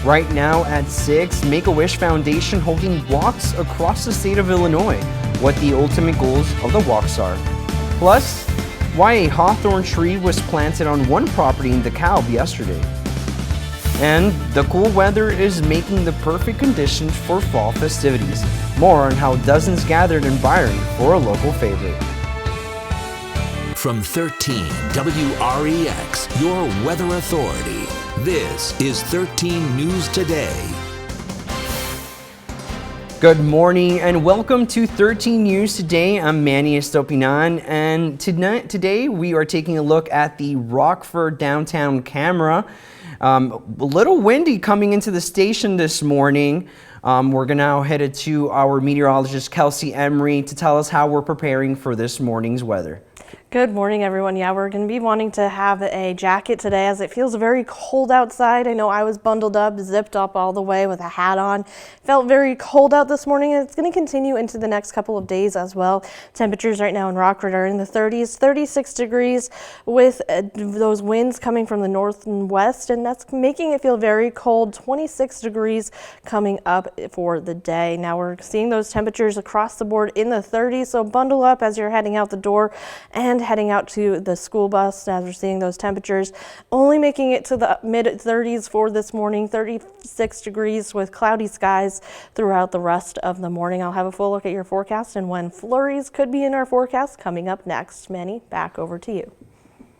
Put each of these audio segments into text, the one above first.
Right now at 6, Make-A-Wish Foundation holding walks across the state of Illinois. What the ultimate goals of the walks are. Plus, why a hawthorn tree was planted on one property in DeKalb yesterday. And the cool weather is making the perfect conditions for fall festivities. More on how dozens gathered in Byron for a local favorite. From 13 WREX, your weather authority. This is 13 News Today. Good morning and welcome to 13 News Today. I'm Manny Estopinan, and today we are taking a look at the Rockford downtown camera. A little windy coming into the station this morning. We're now headed to our meteorologist Kelsey Emery to tell us how we're preparing for this morning's weather. Good morning, everyone. Yeah, we're going to be wanting to have a jacket today as it feels very cold outside. I know I was bundled up, zipped up all the way with a hat on. Felt very cold out this morning, and it's going to continue into the next couple of days as well. Temperatures right now in Rockford are in the 30s, 36 degrees with those winds coming from the north and west, and that's making it feel very cold. 26 degrees coming up for the day. Now we're seeing those temperatures across the board in the 30s, so bundle up as you're heading out the door and heading out to the school bus as we're seeing those temperatures only making it to the mid 30s for this morning, 36 degrees with cloudy skies throughout the rest of the morning. I'll have a full look at your forecast and when flurries could be in our forecast coming up next. Manny, back over to you.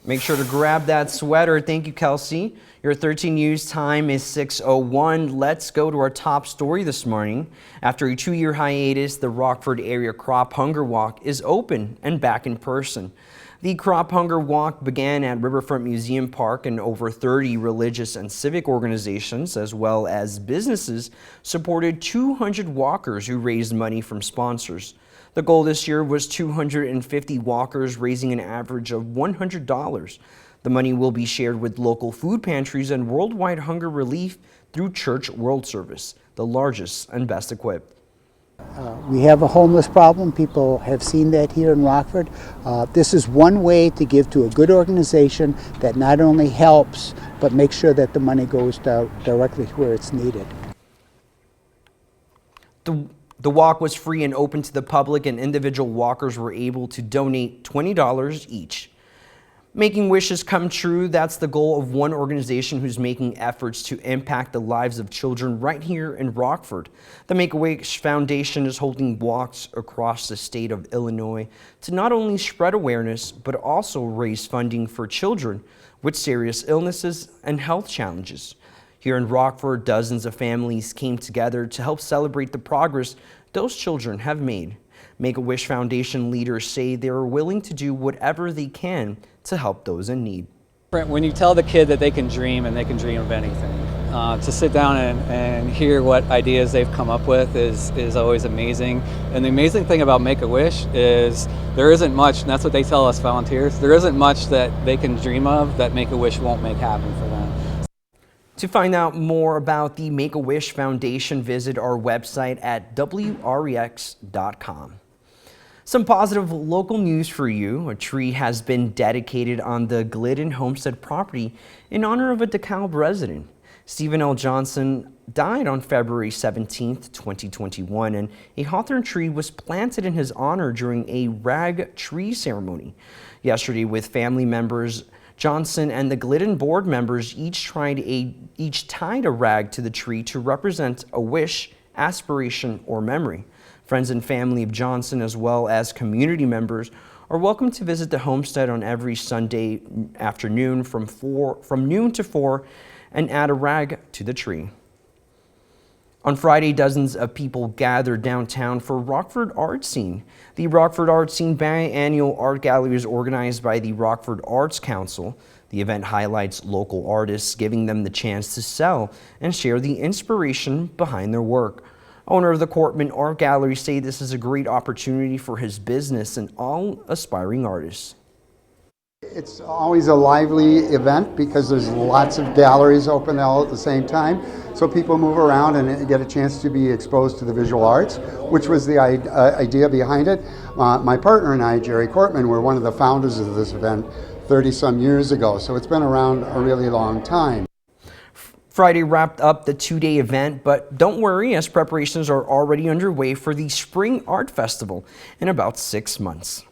Make sure to grab that sweater. Thank you, Kelsey. Your 13 News time is 6:01. Let's go to our top story this morning. After a 2-year hiatus, the Rockford Area Crop Hunger Walk is open and back in person. The Crop Hunger Walk began at Riverfront Museum Park, and over 30 religious and civic organizations, as well as businesses, supported 200 walkers who raised money from sponsors. The goal this year was 250 walkers, raising an average of $100. The money will be shared with local food pantries and worldwide hunger relief through Church World Service, the largest and best equipped. We have a homeless problem. People have seen that here in Rockford. This is one way to give to a good organization that not only helps, but makes sure that the money goes directly to where it's needed. The walk was free and open to the public, and individual walkers were able to donate $20 each. Making wishes come true, that's the goal of one organization who's making efforts to impact the lives of children right here in Rockford. The Make-A-Wish Foundation is holding walks across the state of Illinois to not only spread awareness, but also raise funding for children with serious illnesses and health challenges. Here in Rockford, dozens of families came together to help celebrate the progress those children have made. Make-A-Wish Foundation leaders say they are willing to do whatever they can to help those in need. When you tell the kid that they can dream and they can dream of anything, to sit down and hear what ideas they've come up with is always amazing. And the amazing thing about Make-A-Wish is there isn't much, and that's what they tell us volunteers, there isn't much that they can dream of that Make-A-Wish won't make happen for them. To find out more about the Make-A-Wish Foundation, visit our website at WREX.com. Some positive local news for you. A tree has been dedicated on the Glidden Homestead property in honor of a DeKalb resident. Stephen L. Johnson died on February 17, 2021, and a hawthorn tree was planted in his honor during a rag tree ceremony. Yesterday, with family members, Johnson and the Glidden board members each tied a rag to the tree to represent a wish, aspiration, or memory. Friends and family of Johnson, as well as community members, are welcome to visit the homestead on every Sunday afternoon from noon to 4 and add a rag to the tree. On Friday, dozens of people gathered downtown for Rockford Art Scene. The Rockford Art Scene biannual art gallery is organized by the Rockford Arts Council. The event highlights local artists, giving them the chance to sell and share the inspiration behind their work. Owner of the Cortman Art Gallery say this is a great opportunity for his business and all aspiring artists. It's always a lively event because there's lots of galleries open all at the same time. So people move around and get a chance to be exposed to the visual arts, which was the idea behind it. My partner and I, Jerry Cortman, were one of the founders of this event 30-some years ago. So it's been around a really long time. Friday wrapped up the two-day event, but don't worry, as preparations are already underway for the Spring Art Festival in about 6 months.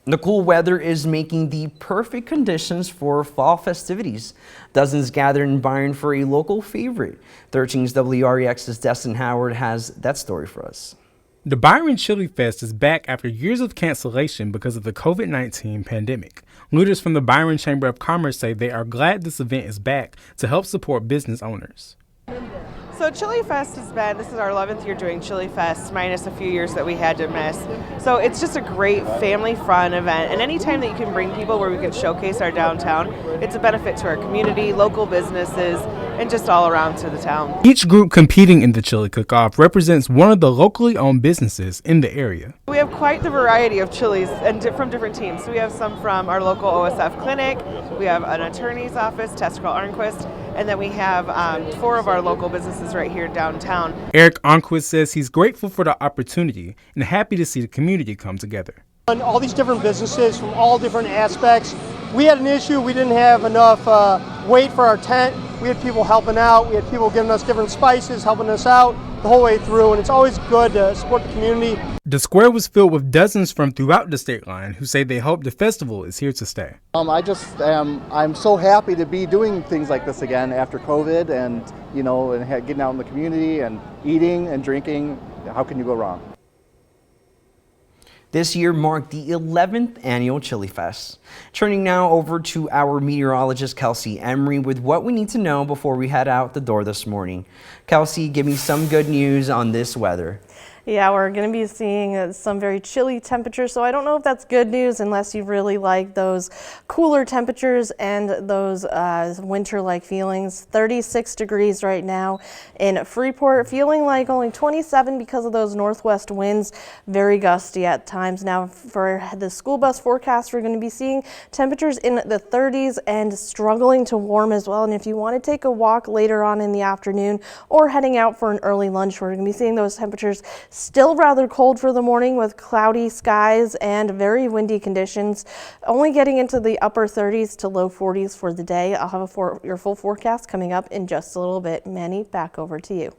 The cool weather is making the perfect conditions for fall festivities. Dozens gathered in Byron for a local favorite. 13's WREX's Destin Howard has that story for us. The Byron Chili Fest is back after years of cancellation because of the COVID-19 pandemic. Leaders from the Byron Chamber of Commerce say they are glad this event is back to help support business owners. So Chili Fest this is our 11th year doing Chili Fest, minus a few years that we had to miss. So it's just a great family fun event, and anytime that you can bring people where we can showcase our downtown, it's a benefit to our community, local businesses, and just all around to the town. Each group competing in the Chili Cook-Off represents one of the locally owned businesses in the area. We have quite the variety of chilies and from different teams. So we have some from our local OSF clinic, we have an attorney's office, Testicle Arnquist, and then we have 4 of our local businesses right here downtown. Eric Arnquist says he's grateful for the opportunity and happy to see the community come together. And all these different businesses from all different aspects. We had an issue, we didn't have enough weight for our tent. We had people helping out, we had people giving us different spices, helping us out the whole way through, and it's always good to support the community. The square was filled with dozens from throughout the state line who say they hope the festival is here to stay. I'm so happy to be doing things like this again after COVID, and getting out in the community and eating and drinking. How can you go wrong? This year marked the 11th annual Chili Fest. Turning now over to our meteorologist Kelsey Emery with what we need to know before we head out the door this morning. Kelsey, give me some good news on this weather. Yeah, we're going to be seeing some very chilly temperatures, so I don't know if that's good news unless you really like those cooler temperatures and those winter-like feelings. 36 degrees right now in Freeport, feeling like only 27 because of those northwest winds, very gusty at times. Now for the school bus forecast, we're going to be seeing temperatures in the 30s and struggling to warm as well. And if you want to take a walk later on in the afternoon or heading out for an early lunch, we're going to be seeing those temperatures still rather cold for the morning with cloudy skies and very windy conditions, only getting into the upper 30s to low 40s for the day. I'll have your full forecast coming up in just a little bit. Manny, back over to you.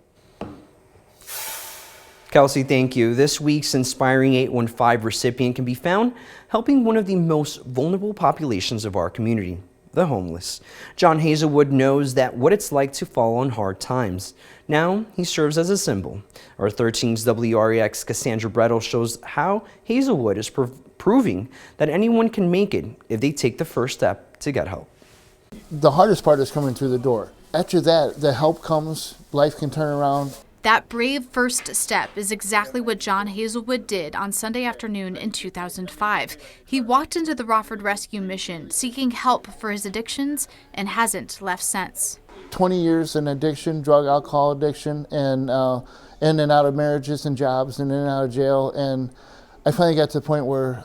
Kelsey, thank you. This week's Inspiring 815 recipient can be found helping one of the most vulnerable populations of our community, the homeless. John Hazelwood knows that what it's like to fall on hard times. Now he serves as a symbol. Our 13's WREX Cassandra Brettel shows how Hazelwood is proving that anyone can make it if they take the first step to get help. The hardest part is coming through the door. After that, the help comes, life can turn around. That brave first step is exactly what John Hazelwood did on Sunday afternoon in 2005. He walked into the Rockford Rescue Mission seeking help for his addictions and hasn't left since. 20 years in addiction, drug, alcohol addiction, and in and out of marriages and jobs and in and out of jail. And I finally got to the point where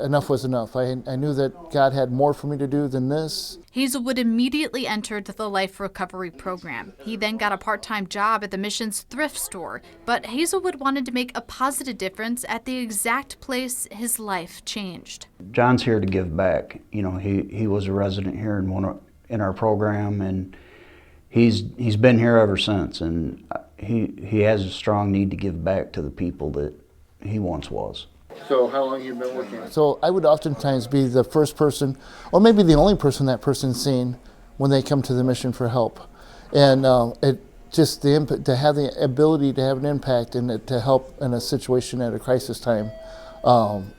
enough was enough. I knew that God had more for me to do than this. Hazelwood immediately entered the Life Recovery Program. He then got a part-time job at the mission's thrift store. But Hazelwood wanted to make a positive difference at the exact place his life changed. John's here to give back. You know, he was a resident here in our program, and he's been here ever since. And he has a strong need to give back to the people that he once was. So how long have you been working? So I would oftentimes be the first person, or maybe the only person that person's seen when they come to the mission for help. And it just to have the ability to have an impact and to help in a situation at a crisis time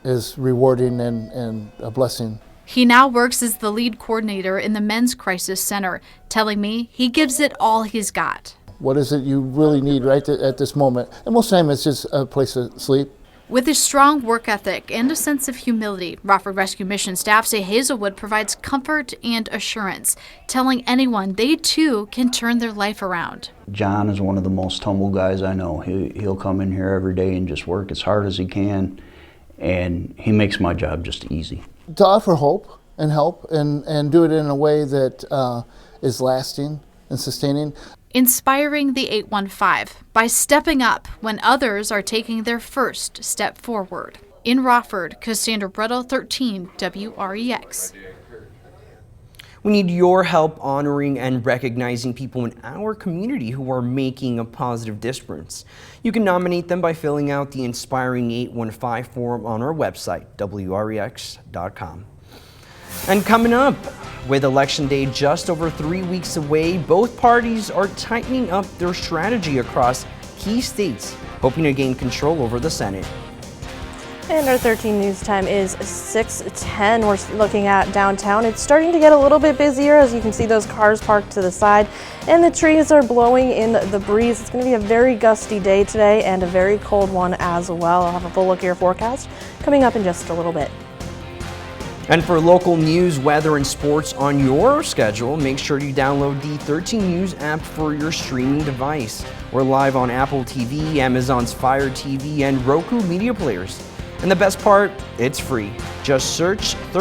is rewarding and a blessing. He now works as the lead coordinator in the Men's Crisis Center, telling me he gives it all he's got. What is it you really need right at this moment? And most of the time it's just a place to sleep. With his strong work ethic and a sense of humility, Rockford Rescue Mission staff say Hazelwood provides comfort and assurance, telling anyone they too can turn their life around. John is one of the most humble guys I know. He'll come in here every day and just work as hard as he can, and he makes my job just easy. To offer hope and help and do it in a way that is lasting and sustaining. Inspiring the 815 by stepping up when others are taking their first step forward. In Rockford, Cassandra Brettel, 13 WREX. We need your help honoring and recognizing people in our community who are making a positive difference. You can nominate them by filling out the Inspiring 815 form on our website, WREX.com. And coming up, with Election Day just over 3 weeks away, both parties are tightening up their strategy across key states, hoping to gain control over the Senate. And our 13 news time is 6:10. We're looking at downtown. It's starting to get a little bit busier, as you can see those cars parked to the side, and the trees are blowing in the breeze. It's going to be a very gusty day today and a very cold one as well. I'll have a full look at your forecast coming up in just a little bit. And for local news, weather, and sports on your schedule, make sure you download the 13 News app for your streaming device. We're live on Apple TV, Amazon's Fire TV, and Roku media players. And the best part, it's free. Just search